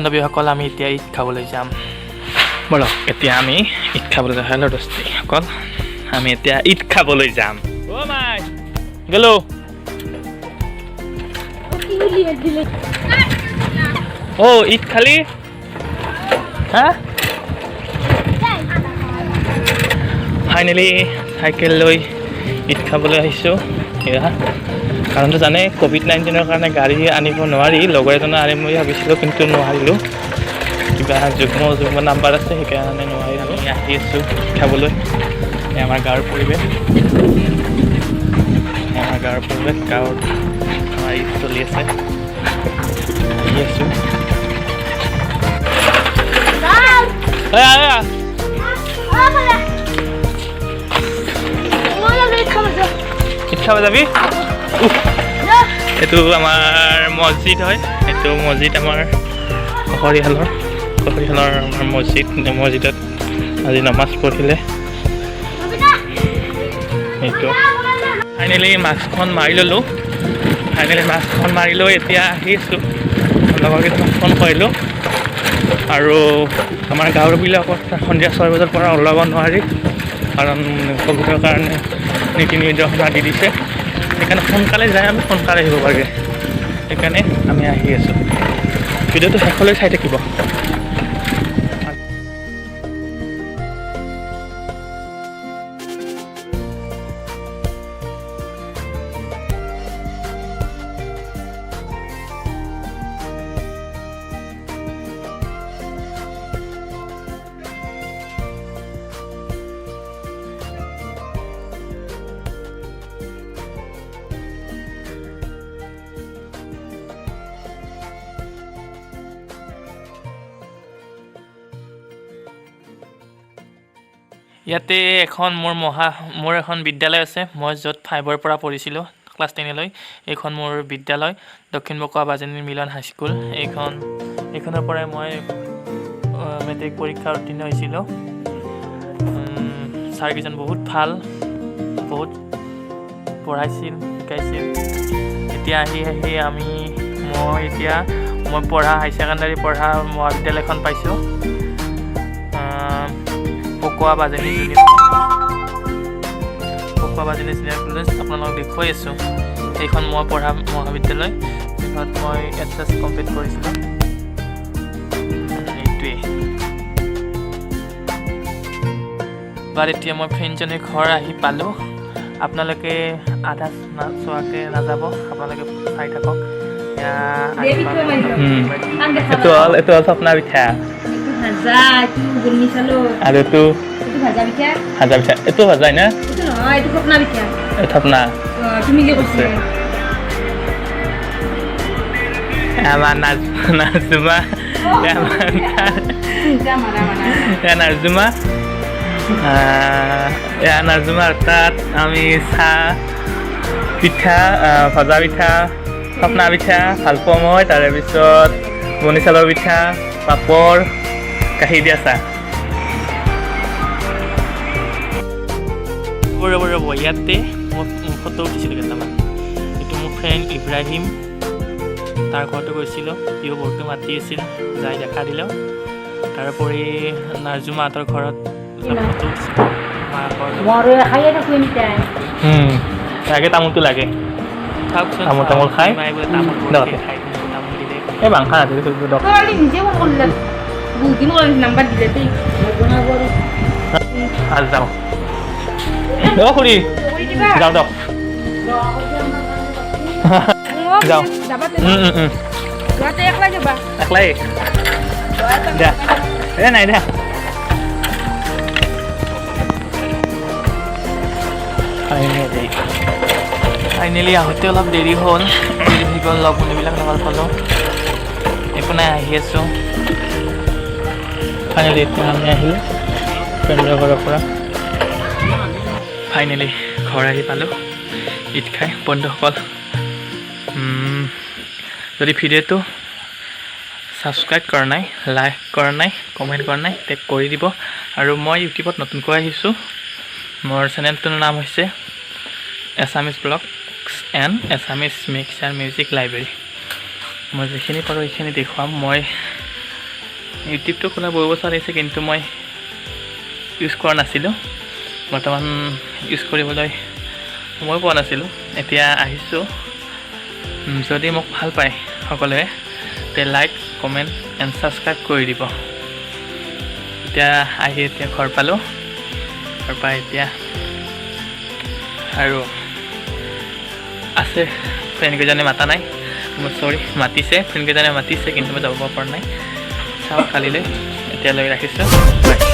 বান্ধৱীসকল আমি এতিয়া ঈদ খাবলৈ যাম বলক এতিয়া আমি ঈদ খাবলৈ যাম হেল্ল' দোস্তিসকল আমি এতিয়া ঈদ খাবলৈ যাম অ' মাই গেলো অ' ঈদ খালি হা ফাইনেলি চাইকেল লৈ ঈদ খাবলৈ আহিছোঁ এয়া কাৰণটো জানে ক'ভিড-19ৰ কাৰণে গাড়ী আনিব নোৱাৰি লগৰ এজনে আনিম বুলি ভাবিছিলোঁ কিন্তু নোৱাৰিলোঁ কিবা যুগ্ম নাম্বাৰ আছে সেইকাৰণে নোৱাৰিলোঁ আমি আহি আছোঁ খাবলৈ আমাৰ গাঁৱৰ পৰিৱেশ গাঁৱত আমাৰ ঈদ চলি আছে আহি আছোঁ ঈদ খাব যাবি এইটো আমাৰ মছজিদ হয় এইটো মছজিদ আমাৰ কখৰিয়ালৰ আমাৰ মছজিদত আজি নমাজ পঢ়িলে এইটো ফাইনেলি মাস্কখন মাৰি ল'লোঁ এতিয়া আহি আছোঁ লগৰ কেইজনক ফোন কৰিলোঁ আৰু আমাৰ গাঁৱৰবিলাকত সন্ধিয়া 6 বজাৰ পৰা ওলাব নোৱাৰি কাৰণ ক'ভিডৰ কাৰণে নীতি নিৰ্দেশনা দি দিছে সেইকাৰণে সোনকালে যাই আমি সোনকালে আহিব পাৰোঁ সেইকাৰণে আমি আহি আছোঁ ভিডিঅ'টো শেষলৈ চাই থাকিব ইয়াতে মোৰ এখন বিদ্যালয় আছে মই য'ত 5ৰ পৰা পঢ়িছিলোঁ ক্লাছ 10লৈ এইখন মোৰ বিদ্যালয় দক্ষিণ বকোৱা বাজেনী মিলন হাইস্কুল এইখনৰ পৰাই মই মেট্ৰিক পৰীক্ষা উত্তীৰ্ণ হৈছিলোঁ ছাৰকেইজন বহুত ভাল বহুত পঢ়াইছিল শিকাইছিল এতিয়া আহি মই পঢ়া হাই ছেকেণ্ডাৰী পঢ়া মহাবিদ্যালয়খন পাইছোঁ পকোৱা বাজেনী জুনিয়ৰ কলেজ আপোনালোকক দেখুৱাই আছোঁ এইখন মই পঢ়া মহাবিদ্যালয় য'ত মই HS কমপ্লিট কৰিছিলোঁ এইটোৱেই বাট এতিয়া মই ফ্ৰেণ্ডজনীৰ ঘৰ আহি পালোঁ আপোনালোকে আধা চোৱাকৈ নাযাব আপোনালোকে চাই থাকক এইটো হ'ল স্বপ্না পিঠা আৰু এইটো ভাজা পিঠা এইটো ভাজাই না থপনা আমাৰ নাজুমা নাজুমাৰ তাত আমি চাহ পিঠা ভজা পিঠা থপনা পিঠা ভাল পাওঁ মই তাৰে পিছত বনি চাউলৰ পিঠা পাপৰ গাখীৰ দিয়া চাহ ৰ'ব ইয়াতে মই ফটো উঠিছিলোঁ কেইটামান এইটো মোৰ ফ্ৰেণ্ড ইব্ৰাহিম তাৰ ঘৰতো গৈছিলোঁ সিও বহুতো মাতি আছিল যাই দেখা দিলোঁ তাৰোপৰি নাজুমাহঁতৰ ঘৰত ফটো উঠিছিলোঁ লাগে তামোলটো লাগে তামোল খাই এই মাংস যাওঁ অ' খুৰী যাওঁ দিয়ক যাওঁ একলাই দিয়া নাই দিয়া ফাইনেলি আহোঁতে অলপ দেৰি হ'ল লগ বন্ধুবিলাক লগত পালোঁ একো নাই আহি আছোঁ ফাইনেলি এতিয়া আমি আহিলোঁ ফ্ৰেণ্ডৰ ঘৰৰ পৰা ফাইনেলি ঘৰ আহি পালোঁ ঈদ খাই বন্ধুসকল যদি ভিডিঅ'টো ছাবস্ক্ৰাইব কৰা নাই লাইক কৰা নাই কমেণ্ট কৰা নাই টেগ কৰি দিব আৰু মই ইউটিউবত নতুনকৈ আহিছোঁ মোৰ চেনেলটোৰ নাম হৈছে Assamese blogs and Assamese mix and music library মই যিখিনি পাৰোঁ সেইখিনি দেখুৱাম মই ইউটিউবটো খোলা বহু বছৰ হৈছে, কিন্তু মই ইউজ কৰা নাছিলোঁ। বৰ্তমান ইউজ কৰিবলৈ সময় পোৱা নাছিলোঁ, এতিয়া আহিছোঁ। যদি মোক ভাল পায় সকলোৱে তে লাইক, কমেণ্ট এণ্ড ছাবস্ক্ৰাইব কৰি দিব। এতিয়া ঘৰ পালোঁ, ঘৰ পাই এতিয়া আৰু আছে ফ্ৰেণ্ডকেইজনে মাতা নাই, মাতিছে ফ্ৰেণ্ডকেইজনে মাতিছে, কিন্তু মই যাব পৰা নাই। চাওঁ কালিলৈ, এতিয়ালৈ ৰাখিছোঁ, বাই।